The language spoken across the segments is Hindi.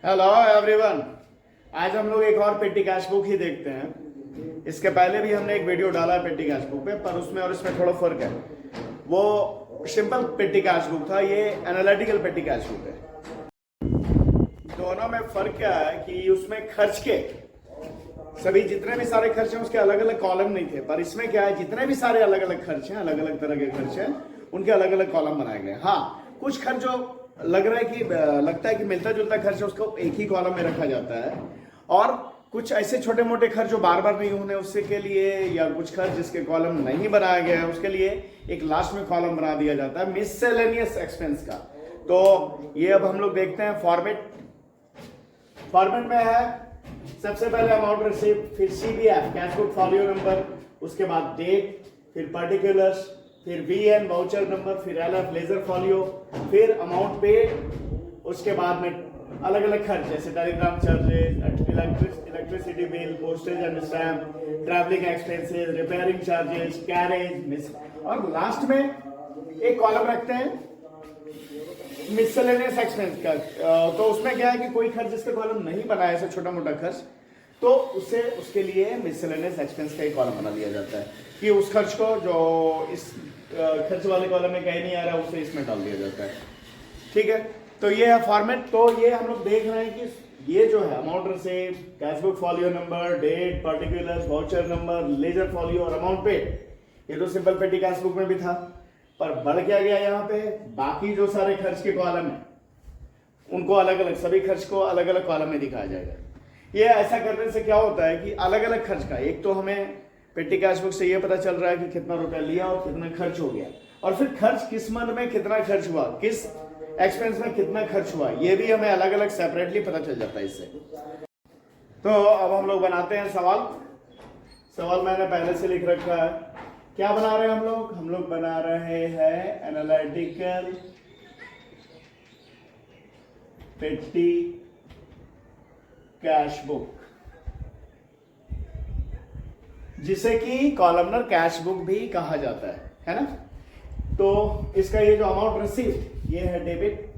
Hello everyone. आज हम लोग एक और पेटी कैश बुक ही देखते हैं। इसके पहले भी हमने एक वीडियो डाला है पेटी कैश बुक पे, पर उसमें और इसमें थोड़ा फर्क है। वो सिंपल पेटी कैश बुक था, ये एनालिटिकल पेटी कैश बुक है। दोनों में फर्क क्या है कि उसमें खर्च के सभी जितने भी सारे खर्च हैं उसके अलग अलग कॉलम नहीं थे, पर इसमें क्या है, जितने भी सारे अलग अलग खर्च हैं, अलग अलग तरह के खर्च हैं, उनके अलग अलग कॉलम बनाए गए। हाँ, कुछ खर्च जो लगता है कि मिलता जुलता खर्च है उसको एक ही कॉलम में रखा जाता है, और कुछ ऐसे छोटे मोटे खर्च जो बार बार नहीं होने उससे के लिए, या कुछ खर्च जिसके कॉलम नहीं बनाया गया है उसके लिए एक लास्ट में कॉलम बना दिया जाता है मिससेलेनियस एक्सपेंस का। तो ये अब हम लोग देखते हैं फॉर्मेट में है। सबसे पहले अमाउंट रिसीव, फिर CBF cash book folio number, उसके बाद डेट, फिर पर्टिकुलर्स, फिर वीएन वाउचर नंबर, फिर एलएफ लेजर फॉलियो, फिर अमाउंट पेड। उसके बाद में अलग अलग खर्च जैसे Telegram charges, electricity bill, postage and stamp, travelling expenses, repairing charges, carriage, और लास्ट में एक कॉलम रखते हैं मिससेलेनियस एक्सपेंस का। तो उसमें क्या है कि कोई खर्च जिसका कॉलम नहीं बना है, ऐसा छोटा मोटा खर्च, तो उससे उसके लिए मिससेलेनियस एक्सपेंस का एक कॉलम बना लिया जाता है कि उस खर्च को जो इस खर्च वाले कॉलम में कहीं नहीं आ रहा उसे इसमें डाल दिया जाता है। ठीक है, तो ये है फॉर्मेट। तो ये हम लोग देख रहे हैं कि ये जो है amount receive, cash book folio number, date, particulars, voucher number, ledger folio और अमाउंट पेड, ये तो सिंपल पेटी कैश बुक में भी था, पर बढ़ क्या गया यहाँ पे, बाकी जो सारे खर्च के कॉलम है उनको अलग अलग, सभी खर्च को अलग अलग कॉलम में दिखाया जाएगा। ये ऐसा करने से क्या होता है कि अलग अलग खर्च का, एक तो हमें पेटी कैश बुक से ये पता चल रहा है कि कितना रुपया लिया और कितना खर्च हो गया, और फिर खर्च किस मंथ में कितना खर्च हुआ, किस एक्सपेंस में कितना खर्च हुआ, ये भी हमें अलग अलग सेपरेटली पता चल जाता है इससे। तो अब हम लोग बनाते हैं सवाल मैंने पहले से लिख रखा है। क्या बना रहे हैं हम लोग बना रहे हैं एनालिटिकल पेटी कैश बुक, जिसे कि कॉलमनर कैश बुक भी कहा जाता है ना। तो इसका ये जो अमाउंट रिसीव्ड ये है डेबिट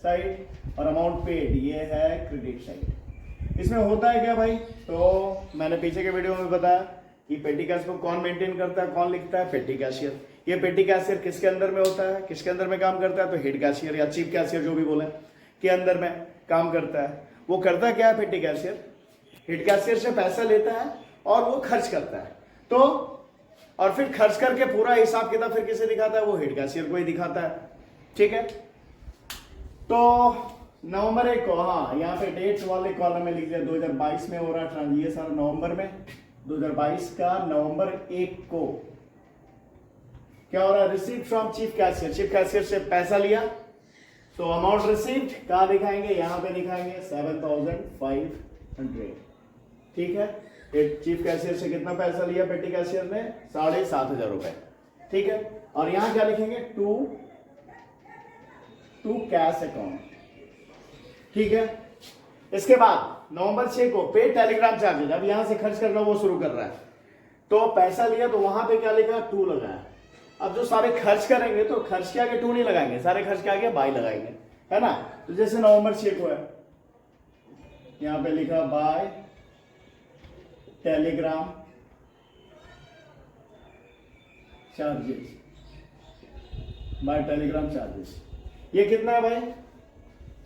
साइड, और अमाउंट पेड ये है क्रेडिट साइड। इसमें होता है क्या भाई, तो मैंने पीछे के वीडियो में बताया कि पेटी कैश बुक कौन मेंटेन करता है, कौन लिखता है, पेटी कैशियर। ये पेटी कैशियर किसके अंदर में होता है, किसके अंदर में काम करता है, तो हेड कैशियर या चीफ कैशियर जो भी बोले के अंदर में काम करता है। वो करता क्या है पेटी कैशियर, हेड कैशियर से पैसा लेता है और वो खर्च करता है, तो और फिर खर्च करके पूरा हिसाब किताब फिर किसे दिखाता है, वो हेड कैशियर को ही दिखाता है। ठीक है, तो नवंबर 1 को, हाँ यहाँ पे डेट्स वाले कॉलम में लिख दिया 2022 में हो रहा है ये सारा नवंबर में, 2022 का नवंबर 1 को क्या हो रहा है, receive from chief cashier, chief cashier से पैसा लिया, तो अमाउंट रिसीव्ड कहाँ दिखाएंगे, यहाँ पे दिखाएंगे 7500। ठीक है, चीफ कैशियर से कितना पैसा लिया पेटी कैशियर ने, 7500 रुपए। ठीक है, और यहां क्या लिखेंगे, टू कैश अकाउंट। ठीक है, इसके बाद नवंबर 6 को पे टेलीग्राम चार्जेज, अब यहां से खर्च करना वो शुरू कर रहा है, तो पैसा लिया तो वहां पे क्या लिखा, 2 लगाया। अब जो सारे खर्च करेंगे तो खर्च के आगे 2 नहीं लगाएंगे, सारे खर्च के आगे बाय लगाएंगे, है ना। तो जैसे नवंबर 6 को है, यहां पे लिखा by telegram charges, by telegram charges, ये कितना है भाई,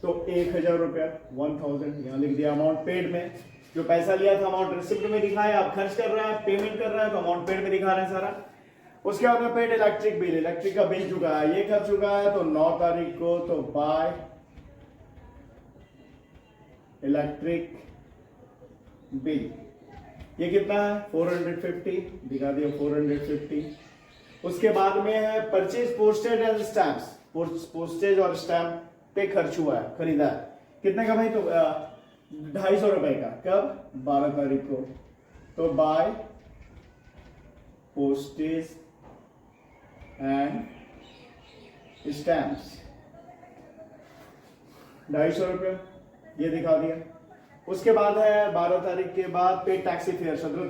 तो 1000 रुपया, 1000 यहां लिख दिया। अमाउंट पेड में जो पैसा लिया था अमाउंट रिसिप्ट में दिखाया, आप खर्च कर रहा है, पेमेंट कर रहा है, तो अमाउंट पेड में दिखा रहे हैं सारा। उसके बाद में पेड इलेक्ट्रिक बिल, इलेक्ट्रिक का बिल चुका है, ये कब चुका है, तो 9 तारीख को, तो बाय इलेक्ट्रिक बिल, ये कितना है 450, दिखा दिया 450। उसके बाद में है purchase postage and stamps, postage और स्टैम्प पे खर्च हुआ है, खरीदा है, कितने का भाई, तो 250 रुपए का, कब, 12 तारीख को, तो बाय पोस्टेज एंड स्टैम्प्स 250 रुपये, ये दिखा दिया। उसके बाद है 12 तारीख के बाद पे टैक्सी फेयर, 17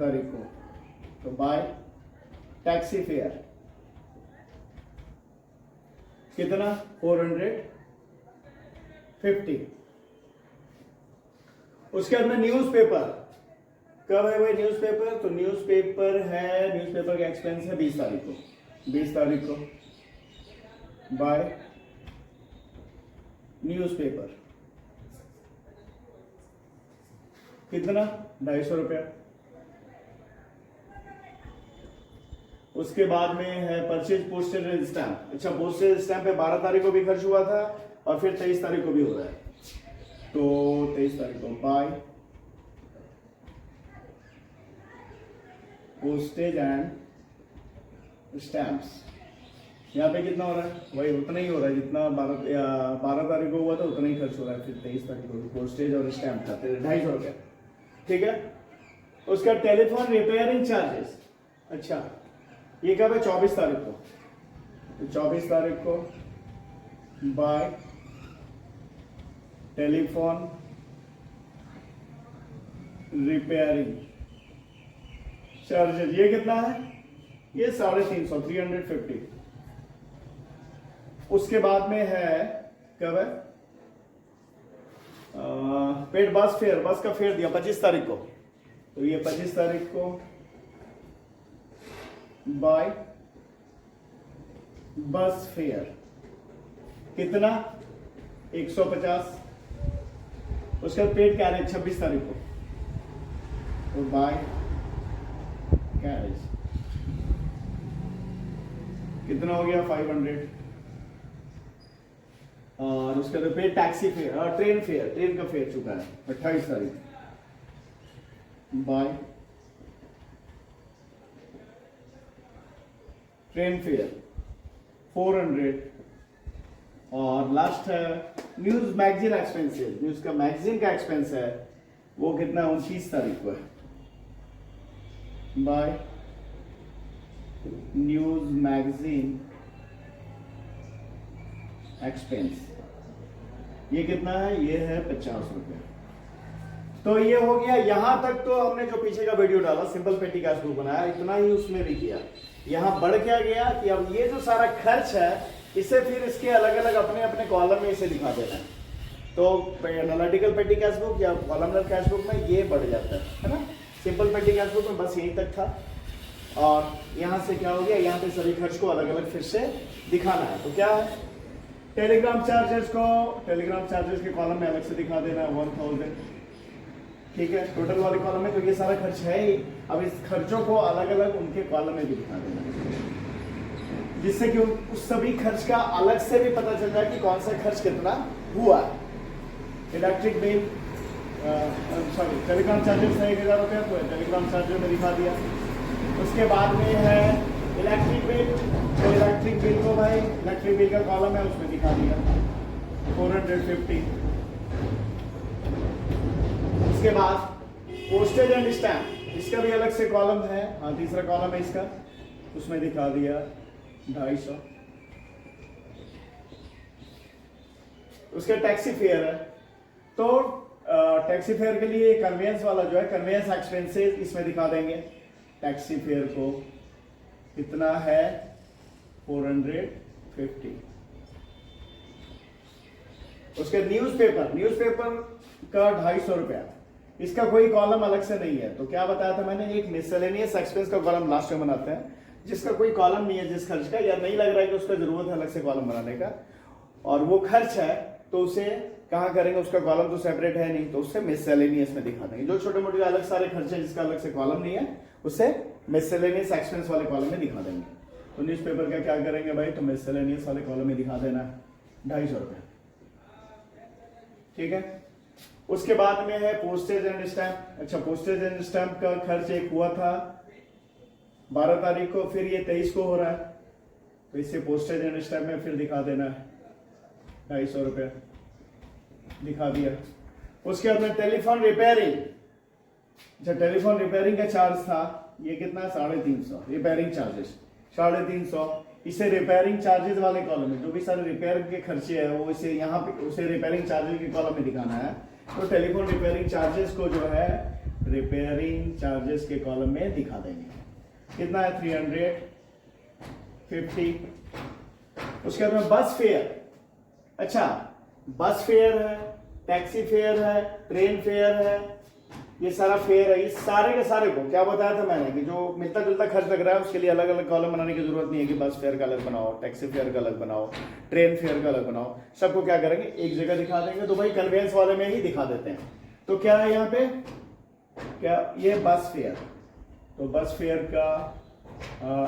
तारीख को, तो बाय टैक्सी फेयर कितना, 450। 50। उसके बाद में न्यूज़पेपर, कब है भाई न्यूज़पेपर? तो न्यूज़पेपर है, न्यूज़पेपर का एक्सपेंस है 20 तारीख को, 20 तारीख को बाय न्यूज़पेपर, कितना? 250 रुपया। उसके बाद में है परचेज पोस्टेज स्टैंप। अच्छा, पोस्टेज स्टैंप पे 12 तारीख को भी खर्च हुआ था और फिर 23 तारीख को भी हो रहा है, तो 23 तारीख को बाय पोस्टेज एंड स्टैंप्स। यहाँ पे कितना हो रहा है? वही उतना ही हो रहा है जितना 12 तारीख को हुआ था, उतना ही खर्च हो रहा है। फिर 23 तारीख को पोस्टेज और स्टैंप का 250 रुपया, ठीक है। उसका टेलीफोन रिपेयरिंग चार्जेस, अच्छा ये कब है? 24 तारीख को, तो 24 तारीख को बाय टेलीफोन रिपेयरिंग चार्जेस। ये कितना है? ये 350, 350। उसके बाद में है, कब है? पेड बस फेयर, बस का फेयर दिया 25 तारीख को, तो ये 25 तारीख को बाय बस फेयर, कितना? 150। उसके बाद पेड कैरेज 26 तारीख को, तो बाय कैरेज कितना हो गया? 500। और उसके बाद पेड टैक्सी फेयर और ट्रेन फेयर, ट्रेन का फेयर चुका है 28 तारीख बाय ट्रेन फेयर 400। और लास्ट है न्यूज मैगजीन एक्सपेंसेस, न्यूज का मैगजीन का एक्सपेंस है, वो कितना? 29 तारीख को है बाय न्यूज मैगजीन एक्सपेंस। ये कितना है? ये है 50 रुपये। तो ये हो गया। यहां तक तो हमने जो पीछे का वीडियो डाला, सिंपल पेटी कैश बुक बनाया, इतना ही उसमें भी किया। यहां बढ़ क्या गया कि अब ये जो सारा खर्च है, इसे फिर इसके अलग अलग अपने अपने कॉलम में इसे दिखा देना है। तो एनालिटिकल पेटी कैश बुक या कॉलमनर कैश बुक में ये बढ़ जाता है ना। सिंपल पेटी कैश बुक में बस यहीं तक था, और यहां से क्या हो गया? यहां पे सभी खर्च को अलग अलग फिर से दिखाना है। तो क्या है? टेलीग्राम चार्जेस को टेलीग्राम चार्जेस के कॉलम में अलग से दिखा देना है 1000, ठीक है। टोटल वाले कॉलम में तो ये सारा खर्च है ही, अब इस खर्चों को अलग अलग उनके कॉलम में भी दिखा देना है, जिससे कि उस सभी खर्च का अलग से भी पता चल जाए कि कौन सा खर्च कितना हुआ है। Electric bill, sorry Telegram charges है 1000 रुपये, तो टेलीग्राम चार्जेस में दिखा दिया। उसके बाद में है इलेक्ट्रिक बिल, तो इलेक्ट्रिक बिल को भाई इलेक्ट्रिक बिल का कॉलम है उसमें दिखा दिया 450। उसके बाद पोस्टेज एंड स्टैम्प, इसका भी अलग से कॉलम है, हाँ तीसरा कॉलम है इसका, उसमें दिखा दिया 250। उसके टैक्सी फेयर है, तो टैक्सी फेयर के लिए कन्वेंस वाला जो है कन्वेंस एक्सपेंसेस इसमें दिखा देंगे। टैक्सी फेयर को कितना है? 450। उसके न्यूज़पेपर, न्यूज़पेपर का 250 रुपया, इसका कोई कॉलम अलग से नहीं है। तो क्या बताया था मैंने? एक मिसलेनियस एक्सपेंस का कॉलम लास्ट में बनाते हैं, जिसका कोई कॉलम नहीं है जिस खर्च का, या नहीं लग रहा है कि उसका जरूरत है अलग से कॉलम बनाने का, और वो खर्च है तो उसे कहाँ करेंगे? उसका कॉलम तो सेपरेट है नहीं, तो उससे मिसलेनियस में दिखा देंगे। जो छोटे मोटे अलग सारे खर्च है जिसका अलग से कॉलम नहीं है, उसे मिसलेनियस एक्सपेंस वाले कॉलम में दिखा देंगे। तो न्यूज़पेपर का क्या करेंगे भाई? तो मिसलेनियस वाले कॉलम में दिखा देना 250 रुपये, ठीक है। उसके बाद में है पोस्टेज एंड स्टैंप। अच्छा, पोस्टेज एंड स्टैंप का खर्च एक हुआ था 12 तारीख को, फिर ये 23 को हो रहा है, तो इससे पोस्टेज एंड स्टैंप में फिर दिखा देना है 250 रुपये, दिखा दिया। उसके बाद में टेलीफोन रिपेयरिंग, जब टेलीफोन रिपेयरिंग का चार्ज था ये कितना? 350 रिपेयरिंग चार्जेस 350। इसे रिपेयरिंग चार्जेस वाले कॉलम में जो भी सारे रिपेयर के खर्चे है वो इसे यहाँ पे उसे रिपेयरिंग चार्जेस के कॉलम में दिखाना है। तो टेलीफोन रिपेयरिंग चार्जेस को जो है रिपेयरिंग चार्जेस के कॉलम में दिखा देंगे। कितना है? 350। उसके बाद में बस फेयर। अच्छा, बस फेयर है, टैक्सी फेयर है, ट्रेन फेयर है, ये सारा फेयर है। इस सारे के सारे को क्या बताया था मैंने कि जो मिलता जुलता खर्च लग रहा है उसके लिए अलग अलग कॉलम बनाने की जरूरत नहीं है कि बस फेयर का अलग बनाओ, टैक्सी फेयर का अलग बनाओ, ट्रेन फेयर का अलग बनाओ। सबको क्या करेंगे, एक जगह दिखा देंगे। तो भाई कन्वेंस वाले में ही दिखा देते हैं। तो क्या है यहाँ पे, क्या ये बस फेयर, तो बस फेयर का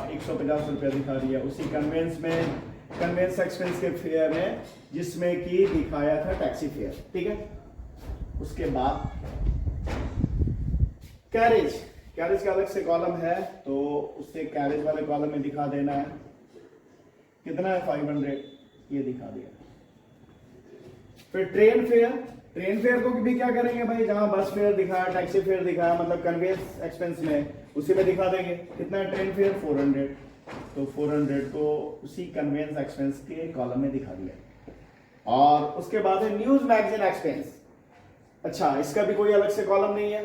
150 रुपया दिखा दिया। उसी कन्वेंस में, कन्वेंस एक्सपेंस के फेयर में जिसमें कि दिखाया था टैक्सी फेयर, ठीक है। उसके बाद कैरेज, कैरेज का अलग से कॉलम है, तो उससे कैरेज वाले कॉलम में दिखा देना है कितना है 500, ये दिखा दिया। फिर ट्रेन फेयर, ट्रेन फेयर को भी क्या करेंगे भाई, जहां बस फेयर दिखाया, टैक्सी फेयर दिखाया, मतलब कन्वेंस एक्सपेंस में, उसी में दिखा देंगे। कितना है ट्रेन फेयर 400, तो 400 को उसी कन्वेंस एक्सपेंस के कॉलम में दिखा दिया। और उसके बाद है न्यूज मैगजीन एक्सपेंस। अच्छा, इसका भी कोई अलग से कॉलम नहीं है,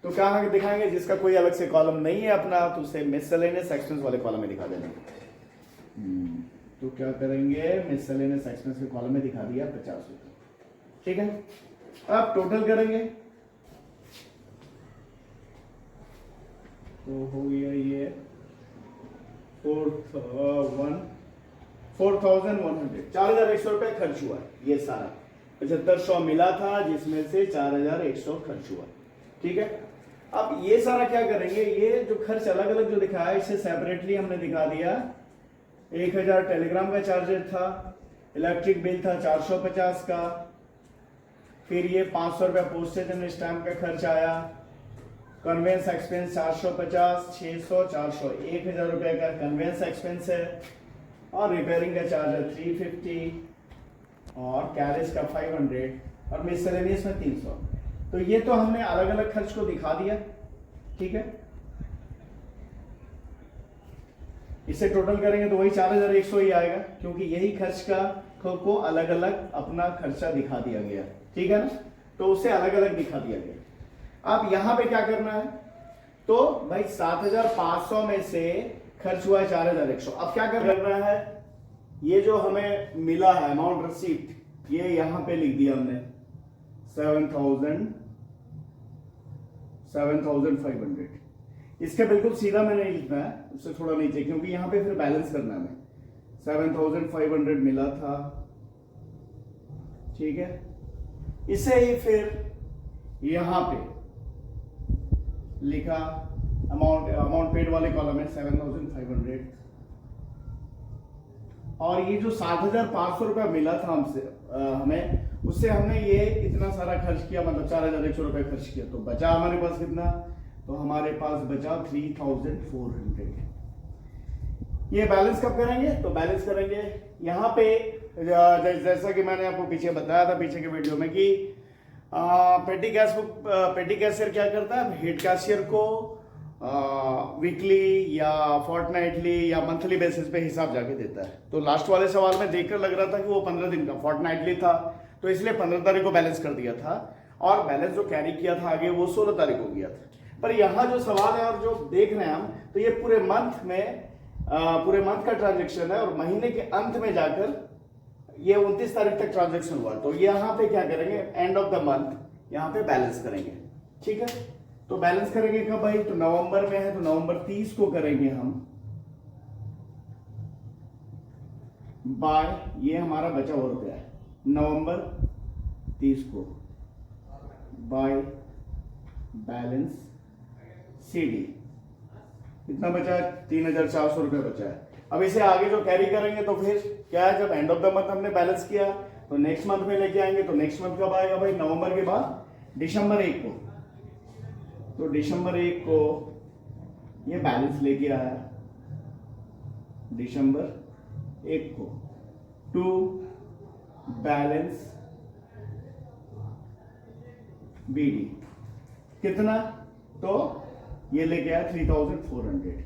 तो कहाँ दिखाएंगे, जिसका कोई अलग से कॉलम नहीं है अपना, तो उसे मिसलेनियस एक्सपेंस वाले कॉलम में दिखा देना। तो क्या करेंगे, मिसलेनियस एक्सपेंस के कॉलम में दिखा दिया 50 रुपये, ठीक है। अब टोटल करेंगे तो हो गया ये 4100, 4100 रुपये खर्च हुआ। ये सारा 7500 मिला था, जिसमें से 4100 खर्च हुआ, ठीक है। अब ये सारा क्या करेंगे, ये जो खर्च अलग अलग जो दिखाया है इसे सेपरेटली हमने दिखा दिया। 1000 टेलीग्राम का चार्जर था, इलेक्ट्रिक बिल था 450 का, फिर ये 500 रुपया पोस्टेज एंड स्टैम्प का खर्च आया, कन्वेंस एक्सपेंस 450, 600, 400, 1000 रुपये का कन्वेंस एक्सपेंस है, और रिपेयरिंग का चार्जर 350, और कैरेज का 500, और मिसलेनियस में 300। तो ये तो हमने अलग अलग खर्च को दिखा दिया, ठीक है। इसे टोटल करेंगे तो वही 4100 ही आएगा, क्योंकि यही खर्च का को अलग अलग अपना खर्चा दिखा दिया गया, ठीक है ना। तो उसे अलग अलग दिखा दिया गया। अब यहां पे क्या करना है, तो भाई 7500 में से खर्च हुआ है 4100। अब क्या करना है, ये जो हमें मिला है अमाउंट रिसीप्ट, ये यहां पे लिख दिया हमने 7500। इसके बिल्कुल सीधा में नहीं लिखना है, उससे थोड़ा नीचे, क्योंकि यहां पे फिर बैलेंस करना है। 7500 मिला था, ठीक है। इसे ही फिर यहां पे लिखा अमाउंट पेड वाले कॉलम है 7500, और ये जो 7500 रुपया मिला था हमसे हमें, उससे हमने ये इतना सारा खर्च किया, मतलब 4100 रुपये खर्च किया। तो बचा हमारे पास कितना, तो हमारे पास बचा 3400। ये बैलेंस कब करेंगे, तो बैलेंस करेंगे यहाँ पे, जैसा कि मैंने आपको पीछे बताया था पीछे के वीडियो में कि पेटी कैशियर क्या करता है, हेड कैशियर को वीकली या फोर्टनाइटली या मंथली बेसिस पे हिसाब जाके देता है। तो लास्ट वाले सवाल में देखकर लग रहा था कि वो 15 दिन का फोर्टनाइटली था, तो इसलिए 15 तारीख को बैलेंस कर दिया था, और बैलेंस जो कैरी किया था आगे वो 16 तारीख को किया था। पर यहाँ जो सवाल है और जो देख रहे हैं हम, तो ये पूरे मंथ में पूरे मंथ का ट्रांजेक्शन है, और महीने के अंत में जाकर ये 29 तारीख तक ट्रांजेक्शन हुआ। तो यहाँ पे क्या करेंगे, एंड ऑफ द मंथ यहाँ पे बैलेंस करेंगे, ठीक है। तो बैलेंस करेंगे कब भाई, तो नवंबर में है, तो नवंबर 30 को करेंगे हम, बाय ये हमारा बचा हुआ रुपया है नवंबर 30 को, बाय बैलेंस CD कितना बचा है, 3400 रुपये बचा है। अब इसे आगे जो कैरी करेंगे तो फिर क्या है, जब एंड ऑफ द मंथ हमने बैलेंस किया तो नेक्स्ट मंथ में लेके आएंगे। तो नेक्स्ट मंथ कब आएगा भाई, नवंबर के बाद दिसंबर 1 को। तो दिसंबर 1 को ये बैलेंस लेके आया, दिसंबर 1 को टू बैलेंस BD कितना, तो ये लेके आया 3400।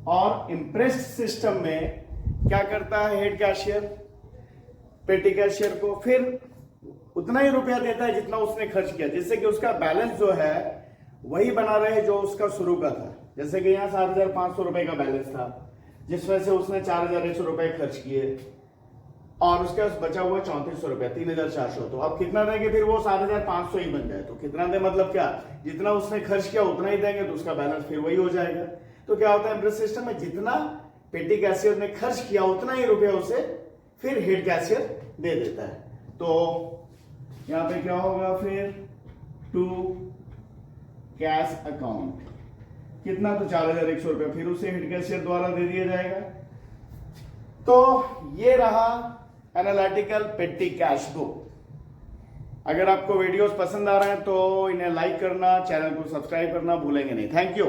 और इम्प्रेस्ड सिस्टम में क्या करता है हेड कैशियर, पेटी कैशियर को फिर उतना ही रुपया देता है जितना उसने खर्च किया, जिससे कि उसका बैलेंस जो है वही बना रहे जो उसका शुरू का था। जैसे कि यहाँ 7500 रुपए का बैलेंस था, जिसमें से उसने 4100 रुपए खर्च किए, और उसके पास बचा हुआ 3400 रुपया, 3400। तो अब कितना देंगे फिर वो 7500 ही बन जाए। तो कितना दे मतलब क्या, जितना उसने खर्च किया उतना ही देंगे, तो उसका बैलेंस फिर वही हो जाएगा। तो क्या होता है इंटरेस्ट सिस्टम में, जितना पेटी कैशियर ने खर्च किया उतना ही रुपया उसे फिर हेड कैशियर दे देता है। तो यहां पे क्या होगा फिर, टू कैश अकाउंट कितना, तो 4100 रुपया फिर उसे हेड कैशियर द्वारा दे दिया जाएगा। तो ये रहा एनालिटिकल पेटी कैश बुक। अगर आपको वीडियोस पसंद आ रहे हैं तो इन्हें लाइक करना, चैनल को सब्सक्राइब करना भूलेंगे नहीं। Thank you.